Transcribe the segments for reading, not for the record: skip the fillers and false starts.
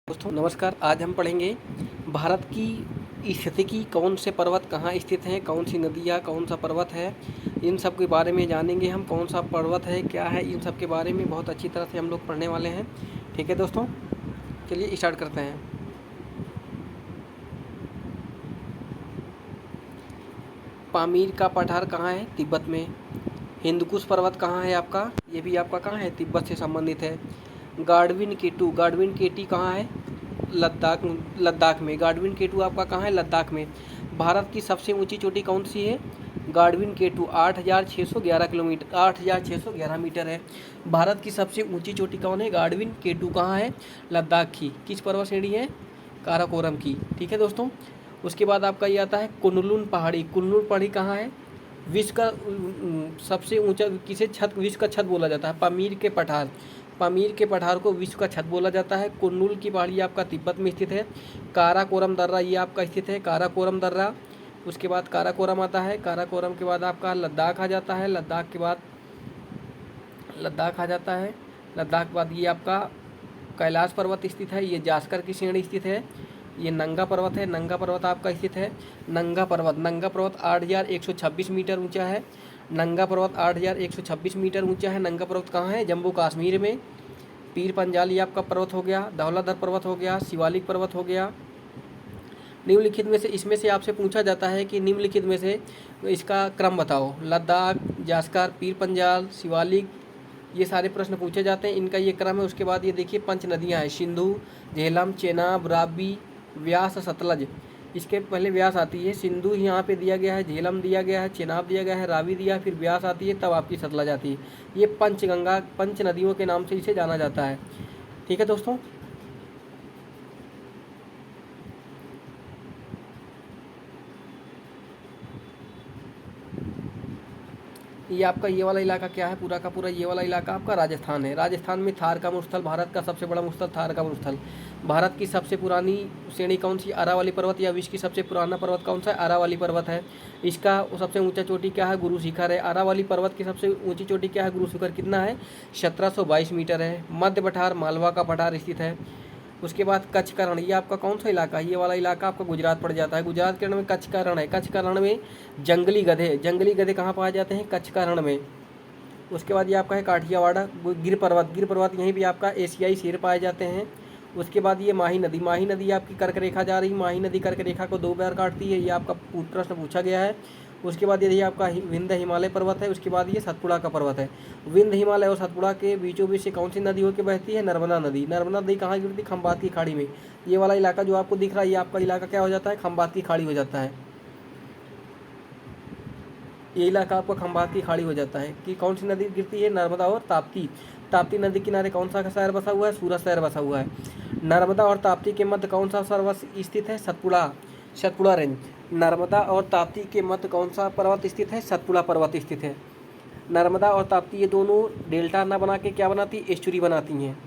दोस्तों नमस्कार। आज हम पढ़ेंगे भारत की स्थिति कौन से पर्वत कहाँ स्थित हैं, कौन सी नदियाँ, कौन सा पर्वत है, इन सब के बारे में जानेंगे हम। कौन सा पर्वत है, क्या है, इन सब के बारे में बहुत अच्छी तरह से हम लोग पढ़ने वाले हैं। ठीक है दोस्तों, चलिए स्टार्ट करते हैं। पामीर का पठार कहाँ है? तिब्बत में। हिंदकुश पर्वत कहाँ है आपका? ये भी आपका कहाँ है? तिब्बत से संबंधित है। गाडविन केटी कहाँ है? लद्दाख में। गाडविन केटू आपका कहाँ है? लद्दाख में। भारत की सबसे ऊंची चोटी कौन सी है? गाडविन केटू 8,611 किलोमीटर 8,611 मीटर है। भारत की सबसे ऊंची चोटी कौन है? गाडविन केटू कहाँ है? लद्दाख की। किस पर्वत श्रेणी है? काराकोरम की। ठीक है दोस्तों, उसके बाद आपका ये आता है कुनलुन पहाड़ी। कुनलुन पहाड़ी कहाँ है? विश्व का सबसे ऊंचा विश्व का छत बोला जाता है? पामीर के पठार को विश्व का छत बोला जाता है। कुन्नुल की पहाड़ी आपका तिब्बत में स्थित है। काराकोरम दर्रा ये आपका स्थित है, काराकोरम दर्रा। उसके बाद काराकोरम आता है। काराकोरम के बाद आपका लद्दाख आ जाता है। लद्दाख के बाद ये आपका कैलाश पर्वत स्थित है। ये जास्कर की श्रेणी स्थित है। ये नंगा पर्वत है। नंगा पर्वत आपका स्थित है। नंगा पर्वत 8,126 मीटर ऊंचा है। नंगा पर्वत 8,126 मीटर ऊंचा है। नंगा पर्वत कहाँ है? जम्मू कश्मीर में। पीर पंजाल ये आपका पर्वत हो गया। धौलाधर पर्वत हो गया। शिवालिक पर्वत हो गया। निम्नलिखित में से इसमें से आपसे पूछा जाता है कि निम्नलिखित में से इसका क्रम बताओ। लद्दाख, जास्कर, पीर पंजाल, शिवालिक, ये सारे प्रश्न पूछे जाते हैं। इनका ये क्रम है। उसके बाद ये देखिए पंच नदियाँ हैं, सिंधु, झेलम, चेनाब, रावी, व्यास, सतलज। इसके पहले व्यास आती है। सिंधु यहाँ पे दिया गया है, झेलम दिया गया है, चेनाब दिया गया है, रावी दिया, फिर व्यास आती है, तब आपकी सतलज आती है। ये पंच नदियों के नाम से इसे जाना जाता है। ठीक है दोस्तों, ये आपका ये वाला इलाका क्या है? पूरा का पूरा ये वाला इलाका आपका राजस्थान है। राजस्थान में थार का मरुस्थल, भारत का सबसे बड़ा मरुस्थल थार का मरुस्थल। भारत की सबसे पुरानी श्रेणी कौन सी? अरावली पर्वत। या विश्व की सबसे पुराना पर्वत कौन सा है? अरावली पर्वत है। इसका सबसे ऊंचा चोटी क्या है? गुरु शिखर है। अरावली पर्वत की सबसे ऊंची चोटी क्या है? गुरु शिखर। कितना है? 1722 मीटर है। मध्य पठार मालवा का पठार स्थित है। उसके बाद कच्छ का रण, ये आपका कौन सा इलाका है? ये वाला इलाका आपका गुजरात पड़ जाता है। गुजरात के रण में कच्छ का रण है। कच्छ का रण में जंगली गधे कहाँ पाए जाते हैं? कच्छ का रण में। उसके बाद ये आपका है काठियावाड़। गिर पर्वत यहीं भी आपका एशियाई शेर पाए जाते हैं। उसके बाद ये माही नदी आपकी कर्क रेखा जा रही। माही नदी कर्क रेखा को 2 बार काटती है। ये आपका प्रश्न पूछा गया है। उसके बाद ये आपका विंध्य हिमालय पर्वत है। उसके बाद ये सतपुड़ा का पर्वत है। विंध्य हिमालय और सतपुड़ा के बीचों बीच से कौन सी नदी होकर बहती है? नर्मदा नदी। नर्मदा नदी कहाँ गिरती? खंबात की खाड़ी में। ये वाला इलाका जो आपको दिख रहा है, ये आपका इलाका क्या हो जाता है? खंबात की खाड़ी हो जाता है। ये इलाका आपका खंबात की खाड़ी हो जाता है। कि कौन सी नदी गिरती है? नर्मदा और ताप्ती। ताप्ती नदी किनारे कौन सा शहर बसा हुआ है? सूरत शहर बसा हुआ है। नर्मदा और ताप्ती के मध्य कौन सा पर्वत स्थित है? सतपुड़ा रेंज। नर्मदा और ताप्ती के मध्य कौन सा पर्वत स्थित है? सतपुड़ा पर्वत स्थित है। नर्मदा और ताप्ती ये दोनों डेल्टा ना बना के क्या बनाती? एस्चुरी बनाती हैं।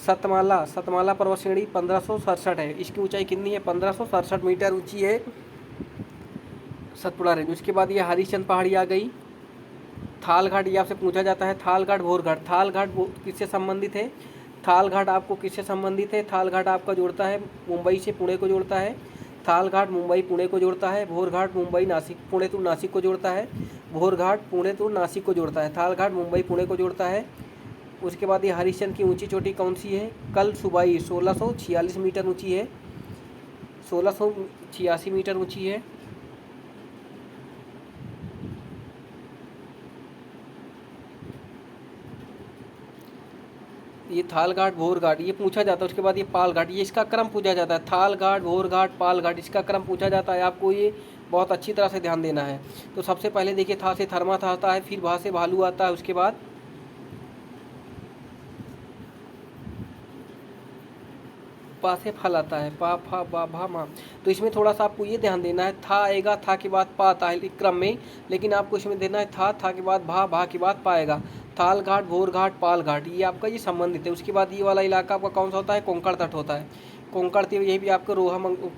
सतमाला पर्वत श्रेणी 1567 है। इसकी ऊंचाई कितनी है? 1567 मीटर ऊंची है सतपुड़ा रेंज। उसके बाद ये हरिश्चंद्र पहाड़ी आ गई। थाल घाट ये आपसे पूछा जाता है। थाल घाट किससे संबंधित है? थाल घाट आपको किससे संबंधित है? थाल घाट आपका जोड़ता है मुंबई से पुणे को जोड़ता है। थाल घाट मुंबई पुणे को जोड़ता है। भोर घाट मुंबई नासिक पुणे तो नासिक को जोड़ता है। भोर घाट पुणे तो नासिक को जोड़ता है। थाल घाट मुंबई पुणे को जोड़ता है। उसके बाद ये हरिश्चंद्र की ऊंची चोटी कौन सी है? कल सुबाई 1646 मीटर ऊंची है। 1686 मीटर ऊंची है। ये थाल घाट, भोर घाट ये पूछा जाता है। उसके बाद ये पाल घाट, ये इसका क्रम पूछा जाता है। थाल घाट, भोर घाट, पाल घाट, इसका क्रम पूछा जाता है। आपको ये बहुत अच्छी तरह से ध्यान देना है। तो सबसे पहले देखिए था से थर्मा था आता है, फिर भा से भालू आता है। उसके बाद पा से फल आता है। पा फा बा भा मा। तो इसमें थोड़ा सा आपको ये ध्यान देना है, था आएगा, था के बाद पा आता है क्रम में, लेकिन आपको इसमें देना है था के बाद भा के बाद पाएगा। थाल घाट, भोर घाट, पाल घाट ये आपका ये संबंधित है। उसके बाद ये वाला इलाका आपका कौन सा होता है? कोंकण तट होता है। कोंकण तट यही भी आपको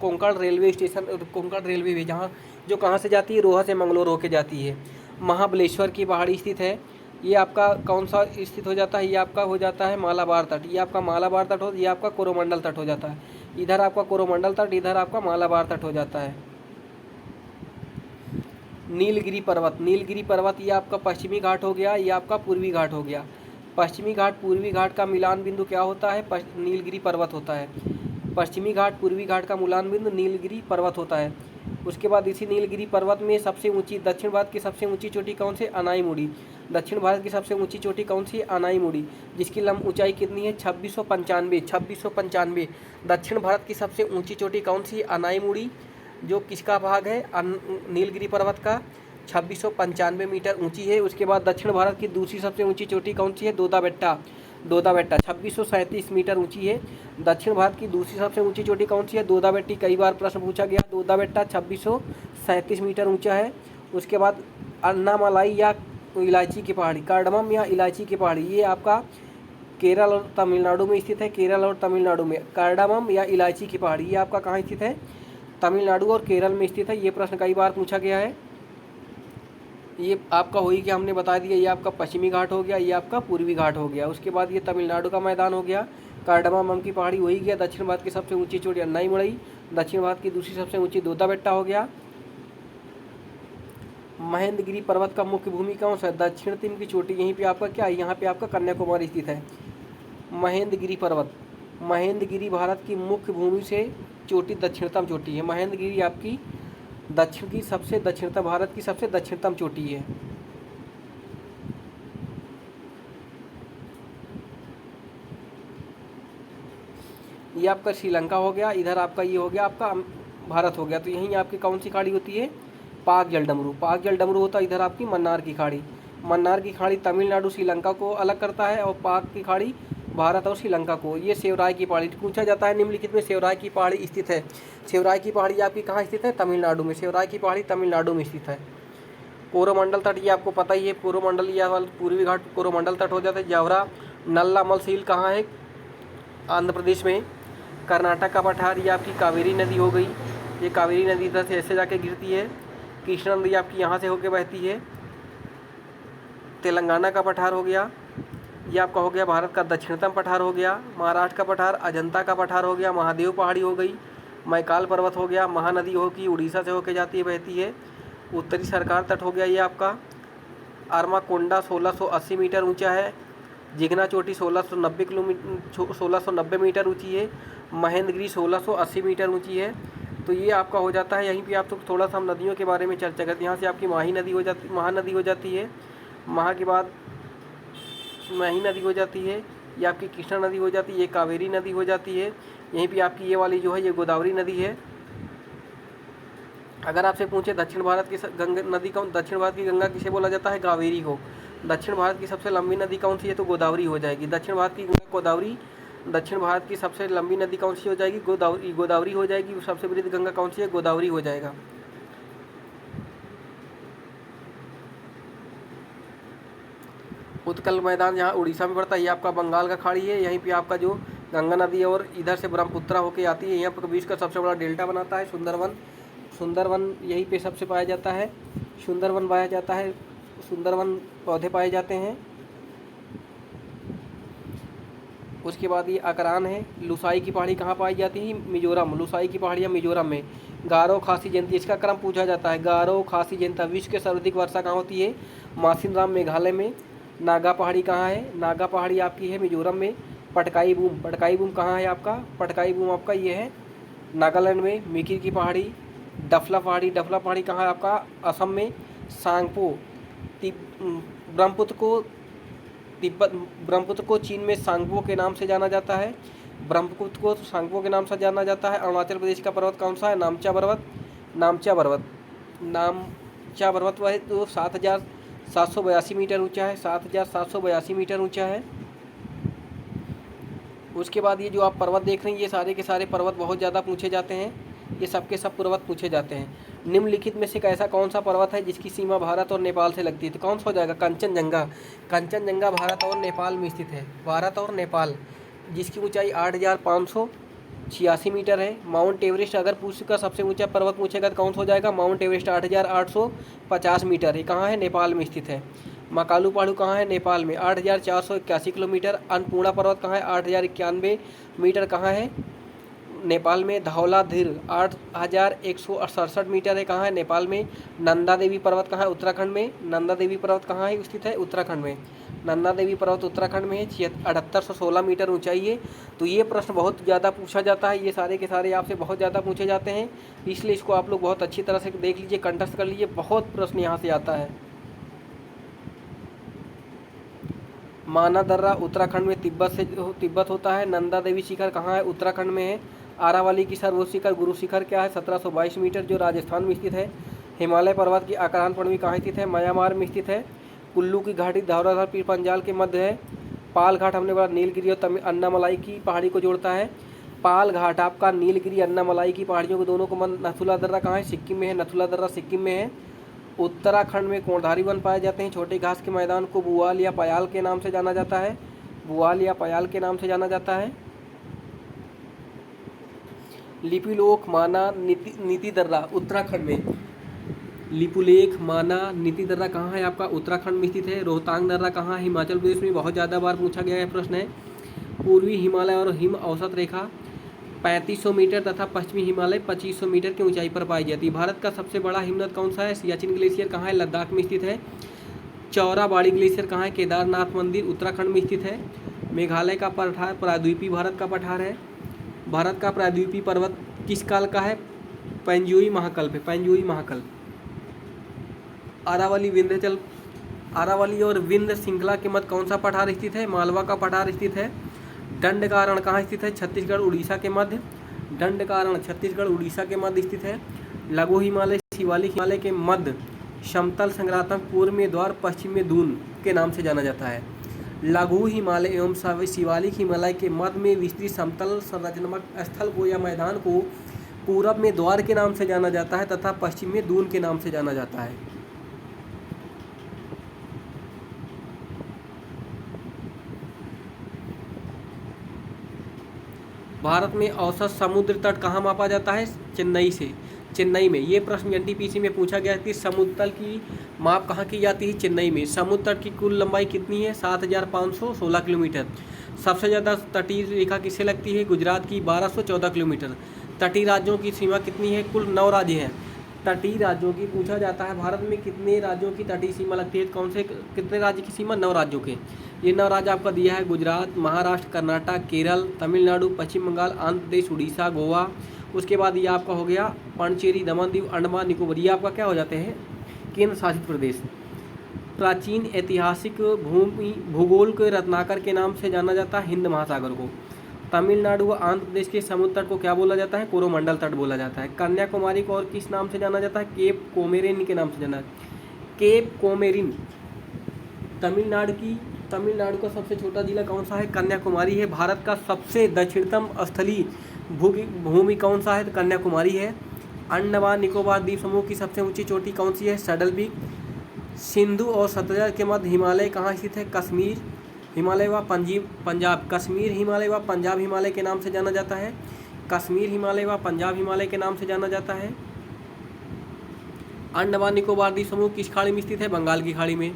Konkan railway station, Konkan railway भी जहाँ जो कहाँ से जाती है? रोहा से मंगलोर होके जाती है। महाबलेश्वर की पहाड़ी स्थित है। ये आपका कौन सा स्थित हो जाता है, ये आपका हो जाता है मालाबार तट, ये आपका मालाबार तट हो, ये आपका कोरोमंडल तट हो जाता है। इधर आपका कोरोमंडल तट, इधर आपका मालाबार तट हो जाता है। नीलगिरी पर्वत, नीलगिरी पर्वत ये आपका पश्चिमी घाट हो गया, ये आपका पूर्वी घाट हो गया। पश्चिमी घाट पूर्वी घाट का मिलान बिंदु क्या होता है, नीलगिरी पर्वत होता है। पश्चिमी घाट पूर्वी घाट का मिलान बिंदु नीलगिरी पर्वत होता है। उसके बाद इसी नीलगिरी पर्वत में सबसे ऊंची, दक्षिण भारत की सबसे ऊंची चोटी कौन सी, अनाईमुड़ी। दक्षिण भारत की सबसे ऊंची चोटी कौन सी, अनाईमुड़ी, जिसकी लंब ऊंचाई कितनी है, 2695। दक्षिण भारत की सबसे ऊंची चोटी कौन सी, अनाईमुड़ी, जो किसका भाग है, नीलगिरी पर्वत का, 2695 मीटर ऊंची है। उसके बाद दक्षिण भारत की दूसरी सबसे ऊंची चोटी कौन सी है, दोदा बेट्टा। 2637 मीटर ऊंची है। दक्षिण भारत की दूसरी सबसे ऊंची चोटी कौन सी है, दोदा बेट्टी। कई बार प्रश्न पूछा गया, दोदा बेट्टा 2637 मीटर ऊंचा है। उसके बाद अन्नामलाई या इलायची की पहाड़ी, कार्डमम या इलायची की पहाड़ी, ये आपका केरल और तमिलनाडु में स्थित है। केरल और तमिलनाडु में कार्डमम या इलायची की पहाड़ी, ये आपका कहाँ स्थित है, तमिलनाडु और केरल में स्थित है। ये प्रश्न कई बार पूछा गया है। ये आपका हो ही गया, हमने बता दिया, ये आपका पश्चिमी घाट हो गया, ये आपका पूर्वी घाट हो गया। उसके बाद ये तमिलनाडु का मैदान हो गया, कार्डमम की पहाड़ी हो ही गया। दक्षिण भारत की सबसे ऊंची चोटी अन्नाईमुड़ई, दक्षिण भारत की दूसरी सबसे ऊंची दोदा बेट्टा हो गया। महेंद्रगिरी पर्वत का मुख्य भूमि कौन सा है, दक्षिणतम की चोटी, यहीं पे आपका क्या है, यहाँ पे आपका कन्याकुमारी स्थित है। महेंद्रगिरी पर्वत, महेंद्रगिरी भारत की मुख्य भूमि से चोटी दक्षिणतम चोटी है। महेंद्रगिरी आपकी दक्षिण की सबसे दक्षिणतम, भारत की सबसे दक्षिणतम चोटी है। ये आपका श्रीलंका हो गया, इधर आपका ये हो गया, आपका भारत हो गया। तो यहीं आपकी कौन सी खाड़ी होती है, पाक जल डमरू। पाक जल डमरू होता है इधर आपकी मन्नार की खाड़ी। मन्नार की खाड़ी तमिलनाडु श्रीलंका को अलग करता है, और पाक की खाड़ी भारत और श्रीलंका को। ये सेवराय की पहाड़ी पूछा जाता है निम्नलिखित में सेवराय की पहाड़ी स्थित है। सेवराय की पहाड़ी आपकी कहाँ स्थित है, तमिलनाडु में। सेवराय की पहाड़ी तमिलनाडु में स्थित है। कोरोमंडल तट, ये आपको पता ही है, कोरोमंडल या पूर्वी घाट कोरोमंडल तट हो जाता है। जावरा नल्लामल झील कहाँ है, आंध्र प्रदेश में। कर्नाटक का पठार, ये आपकी कावेरी नदी हो गई। ये कावेरी नदी इधर से ऐसे जाके गिरती है। कृष्णा नदी आपकी यहाँ से होकर बहती है। तेलंगाना का पठार हो गया, ये आपका हो गया भारत का दक्षिणतम पठार हो गया। महाराष्ट्र का पठार अजंता का पठार हो गया। महादेव पहाड़ी हो गई। मैकाल पर्वत हो गया। महानदी हो की उड़ीसा से होकर जाती है, बहती है। उत्तरी सरकार तट हो गया ये आपका। अरमाकोंडा 1680 मीटर ऊंचा है। जिगना चोटी 1690 मीटर ऊंची है। महेंद्रगिरी 1680 मीटर ऊंची है। तो ये आपका हो जाता है। यहीं पे आप तो थोड़ा सा हम नदियों के बारे में चर्चा करते हैं। यहाँ से आपकी महानदी हो जाती है। महा के बाद मही नदी हो जाती है। ये आपकी कृष्णा नदी हो जाती है। ये कावेरी नदी हो जाती है। यहीं पे आपकी ये वाली जो है ये गोदावरी नदी है। अगर आपसे पूछे दक्षिण भारत की गंगा नदी कौन, दक्षिण भारत की गंगा किसे बोला जाता है, कावेरी को। दक्षिण भारत की सबसे लंबी नदी कौन सी है, तो गोदावरी हो जाएगी। दक्षिण भारत की गंगा गोदावरी। दक्षिण भारत की सबसे लंबी नदी कौन सी हो जाएगी, गोदावरी हो जाएगी। सबसे बड़ी गंगा कौन सी है, गोदावरी हो जाएगा। उत्कल मैदान यहाँ उड़ीसा में पड़ता है। ये आपका बंगाल का खाड़ी है। यहीं पे आपका जो गंगा नदी है और इधर से ब्रह्मपुत्रा होके आती है। यहाँ पर बीच का सबसे बड़ा डेल्टा बनाता है सुंदरवन यहीं पे सबसे पाया जाता है। सुंदरवन पाया जाता है। सुंदरवन पौधे पाए जाते हैं। उसके बाद ये अकरान है। लुसाई की पहाड़ी कहाँ पाई जाती है, मिजोरम। लुसाई की पहाड़ियाँ मिजोरम में। गारो खासी जयंती, इसका क्रम पूछा जाता है। गारो खासी जयंती। विश्व के सर्वाधिक वर्षा कहाँ होती है, मासिनराम मेघालय में। नागा पहाड़ी कहाँ है, नागा पहाड़ी आपकी है मिजोरम में। पटकाई बूम कहाँ है आपका, पटकाई बूम आपका ये है नागालैंड में। मिकिर की पहाड़ी। डफला पहाड़ी कहाँ है आपका, असम में। सांगपो, ब्रह्मपुत्र को चीन में सांगपो के नाम से जाना जाता है। ब्रह्मपुत्र को सांगपो के नाम से जाना जाता है। अरुणाचल प्रदेश का पर्वत कौन सा है, नामचा पर्वत वह तो 7,782 मीटर ऊंचा है। 7,782 मीटर ऊंचा है। उसके बाद ये जो आप पर्वत देख रहे हैं, ये सारे के सारे पर्वत बहुत ज़्यादा पूछे जाते हैं। ये सबके सब पर्वत पूछे जाते हैं। निम्नलिखित में से ऐसा कौन सा पर्वत है जिसकी सीमा भारत और नेपाल से लगती है, तो कौन सा हो जाएगा, कंचनजंगा भारत और नेपाल में स्थित है। भारत और नेपाल, जिसकी ऊंचाई 8,586 मीटर है। माउंट एवरेस्ट अगर पूछेगा सबसे ऊंचा पर्वत पूछेगा तो कौन सा हो जाएगा, माउंट एवरेस्ट 8,850 मीटर है। कहाँ है, नेपाल में स्थित है। मकालू पहाड़ी कहाँ है? नेपाल में। 8,481 किलोमीटर। अन्नपूर्णा पर्वत कहाँ है? 8,091 मीटर कहाँ है? नेपाल में। धौलाधीर 8,167 मीटर है, कहाँ है? नेपाल में। नंदा देवी पर्वत कहाँ है? उत्तराखंड में। नंदा देवी पर्वत कहाँ है स्थित है? उत्तराखंड में। नंदा देवी पर्वत उत्तराखंड में है, 7816 मीटर ऊंचाई है। तो ये प्रश्न बहुत ज़्यादा पूछा जाता है, ये सारे के सारे आपसे बहुत ज़्यादा पूछे जाते हैं, इसलिए इसको आप लोग बहुत अच्छी तरह से देख लीजिए, कंठस्थ कर लीजिए, बहुत प्रश्न यहाँ से आता है। माना दर्रा उत्तराखंड में तिब्बत होता है। नंदा देवी शिखर कहाँ है? उत्तराखंड में है। आरावली की सर्वोच्च शिखर गुरु शिखर क्या है? 1722 मीटर, जो राजस्थान में स्थित है। हिमालय पर्वत की आक्रांत पृथ्वी कहाँ स्थित है? म्यांमार में स्थित है। कुल्लू की घाटी धौलाधार पीर पंजाल के मध्य है। पाल घाट हमने बोला नीलगिरी और अन्नामलाई की पहाड़ी को जोड़ता है। पाल घाट आपका नीलगिरी अन्नामलाई की पहाड़ियों को दोनों को नथुला दर्रा कहाँ है? सिक्किम में है। नथुला दर्रा सिक्किम में है। उत्तराखंड में कोणधारी वन पाए जाते हैं। छोटे घास के मैदान को बुआल या पयाल के नाम से जाना जाता है। बुआल या पयाल के नाम से जाना जाता है। लिपुलेख माना नीति दर्रा उत्तराखंड में। लिपुलेख माना नीति दर्रा कहाँ है? आपका उत्तराखंड में स्थित है। रोहतांग दर्रा कहाँ है? हिमाचल प्रदेश में। बहुत ज़्यादा बार पूछा गया है प्रश्न है। पूर्वी हिमालय और हिम औसत रेखा 3500 मीटर तथा पश्चिमी हिमालय 2500 मीटर की ऊंचाई पर पाई जाती है। भारत का सबसे बड़ा हिमनद कौन सा है? सियाचिन ग्लेशियर कहाँ है? लद्दाख में स्थित है। चौराबाड़ी ग्लेशियर कहाँ है? केदारनाथ मंदिर उत्तराखंड में स्थित है। मेघालय का पठार प्रायद्वीपीय भारत का पठार है। भारत का प्रायद्वीपीय पर्वत किस काल का है? पैंजुई महाकल्प है। पैंजुई महाकल्प। अरावली और विंध्य श्रृंखला के मध्य कौन सा पठार स्थित है? मालवा का पठार स्थित है। दंडकारण्य कहाँ स्थित है? छत्तीसगढ़ उड़ीसा के मध्य। दंडकारण्य छत्तीसगढ़ उड़ीसा के मध्य स्थित है। लघु हिमालय शिवालिक हिमालय के मध्य समतल संग्रात्मक पूर्व में द्वार पश्चिम में दून के नाम से जाना जाता है। लघु हिमालय एवं शिवालिक हिमालय के मध्य में विस्तृत समतल संरचनात्मक स्थल को या मैदान को पूरब में द्वार के नाम से जाना जाता है तथा पश्चिम में दून के नाम से जाना जाता है। भारत में औसत समुद्र तट कहाँ मापा जाता है? चेन्नई से। चेन्नई में। ये प्रश्न एनटीपीसी में पूछा गया कि समुद्र तल की माप कहाँ की जाती है? चेन्नई में। समुद्र तट की कुल लंबाई कितनी है? 7516 किलोमीटर। सबसे ज़्यादा तटीय रेखा किसे लगती है? गुजरात की 1214 किलोमीटर। तटीय राज्यों की सीमा कितनी है? कुल 9 राज्य हैं। तटीय राज्यों की पूछा जाता है भारत में कितने राज्यों की तटीय सीमा लगती है? कौन से कितने राज्य की सीमा? 9 राज्यों के। ये 9 राज्य आपका दिया है गुजरात, महाराष्ट्र, कर्नाटक, केरल, तमिलनाडु, पश्चिम बंगाल, आंध्र प्रदेश, उड़ीसा, गोवा। उसके बाद ये आपका हो गया पांडिचेरी, दमन दीव, अंडमान निकोबार। ये आपका क्या हो जाते हैं? केंद्र शासित प्रदेश। प्राचीन ऐतिहासिक भूगोल के रत्नाकर के नाम से जाना जाता है हिंद महासागर को। तमिलनाडु व आंध्र प्रदेश के समुद्र तट को क्या बोला जाता है? कोरोमंडल तट बोला जाता है। कन्याकुमारी को और किस नाम से जाना जाता है? केप कोमेरिन के नाम से जाना जाता है। Cap coumarin. तमिलनाडु का सबसे छोटा जिला कौन सा है? कन्याकुमारी है। भारत का सबसे दक्षिणतम स्थलीय भूमि कौन सा है? तो कन्याकुमारी है। अंडमान निकोबार द्वीप समूह की सबसे ऊंची चोटी कौन सी है? Saddle peak. सिंधु और सतलज के मध्य हिमालय कहाँ स्थित है? कश्मीर हिमालय व पंजाब। कश्मीर हिमालय व पंजाब हिमालय के नाम से जाना जाता है। कश्मीर हिमालय व पंजाब हिमालय के नाम से जाना जाता है। अंडमान निकोबार द्वीप समूह किस खाड़ी में स्थित है? बंगाल की खाड़ी में।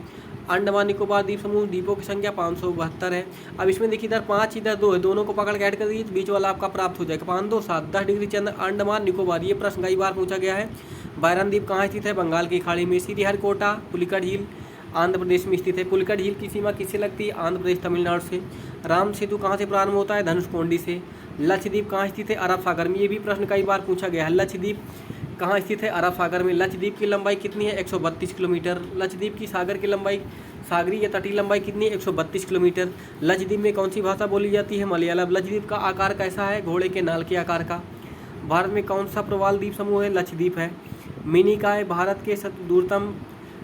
अंडमान निकोबार द्वीप समूह द्वीपों की संख्या 572 है। अब इसमें देखिए इधर 5 इधर 2 है, दोनों को पकड़ के ऐड कर दीजिए तो बीच वाला आपका प्राप्त हो जाएगा। 5 2 7 10 डिग्री चंद्र अंडमान निकोबार। ये प्रश्न कई बार पूछा गया है। बायरन द्वीप कहाँ स्थित है? बंगाल की खाड़ी में। श्रीहरिकोटा पुलिकट झील आंध्र प्रदेश में स्थित है। पुलिकट झील की सीमा किससे लगती है? आंध्र प्रदेश तमिलनाडु से। राम सेतु कहाँ से प्रारंभ होता है? धनुषकोडी से। लक्षद्वीप कहाँ स्थित है? अरब सागर में। ये भी प्रश्न कई बार पूछा गया है। लक्षद्वीप कहाँ स्थित है? अरब सागर में। लक्षद्वीप की लंबाई कितनी है? 132 किलोमीटर। लक्षद्वीप की सागर की लंबाई सागरी या तटीय लंबाई कितनी है? 132 किलोमीटर। लक्षद्वीप में कौन सी भाषा बोली जाती है? मलयालम। लक्षद्वीप का आकार कैसा है? घोड़े के नाल के आकार का। भारत में कौन सा प्रवाल द्वीप समूह है? लक्षद्वीप है। मिनिकॉय भारत के दूरतम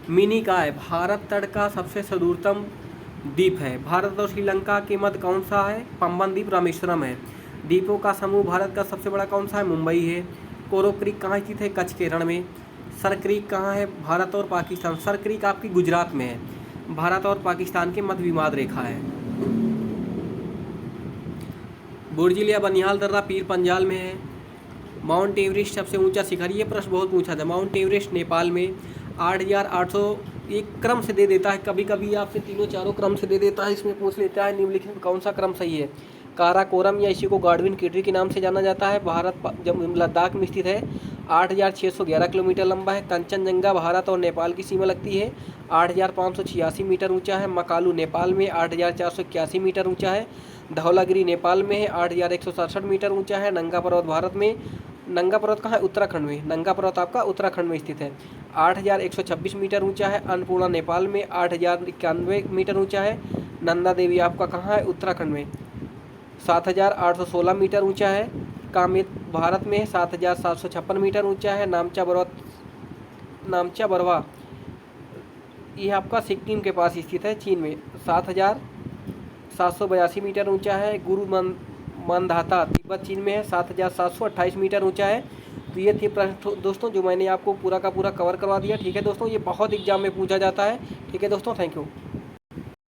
मिनिकॉय भारत तट का सबसे सुदूरतम द्वीप है। भारत और श्रीलंका के मध्य कौन सा है? पंबन द्वीप रामेश्वरम है। द्वीपों का समूह भारत का सबसे बड़ा कौन सा है? मुंबई है। कोरो क्रीक कहाँ स्थित है? कच्छ के रण में। सर क्रीक कहाँ है? भारत और पाकिस्तान। सर क्रीक आपकी गुजरात में है। भारत और पाकिस्तान के मध्य विवाद रेखा है। बुर्जिल या बनिहाल दर्रा पीर पंजाल में है। माउंट एवरेस्ट सबसे ऊंचा शिखर। ये प्रश्न बहुत पूछा था। माउंट एवरेस्ट नेपाल में। 8,800 एक क्रम से दे देता है, कभी कभी आपसे तीनों चारों क्रम से दे देता है। इसमें पूछ लेता है निम्नलिखित में कौन सा क्रम सही है। काराकोरम या इसी को गाडविन किटरी के नाम से जाना जाता है, भारत जब लद्दाख में स्थित है। 8,611 किलोमीटर लंबा है। कंचनजंगा भारत और नेपाल की सीमा लगती है। 8,586 मीटर ऊंचा है। मकालू नेपाल में 8,481 मीटर ऊंचा है। धौलागिरी नेपाल में है, 8,167 मीटर ऊंचा है। नंगा पर्वत भारत में, नंगा पर्वत कहाँ है? उत्तराखंड में। नंगा पर्वत आपका उत्तराखंड में स्थित है, 8,126 मीटर ऊंचा है। अन्नपूर्णा नेपाल में 8,091 मीटर ऊंचा है। नंदा देवी आपका कहाँ है? उत्तराखंड में, 7,816 मीटर ऊंचा है। कामेत भारत में 7,756 मीटर ऊंचा है। नामचा बरवा ये आपका सिक्किम के पास स्थित है, चीन में, 7,782 मीटर ऊंचा है। गुरु मंधाता तिब्बत चीन में है, 7,728 मीटर ऊंचा है। तो ये थे प्रश्न दोस्तों जो मैंने आपको पूरा का पूरा कवर करवा दिया। ठीक है दोस्तों, ये बहुत एग्जाम में पूछा जाता है। ठीक है दोस्तों, थैंक यू।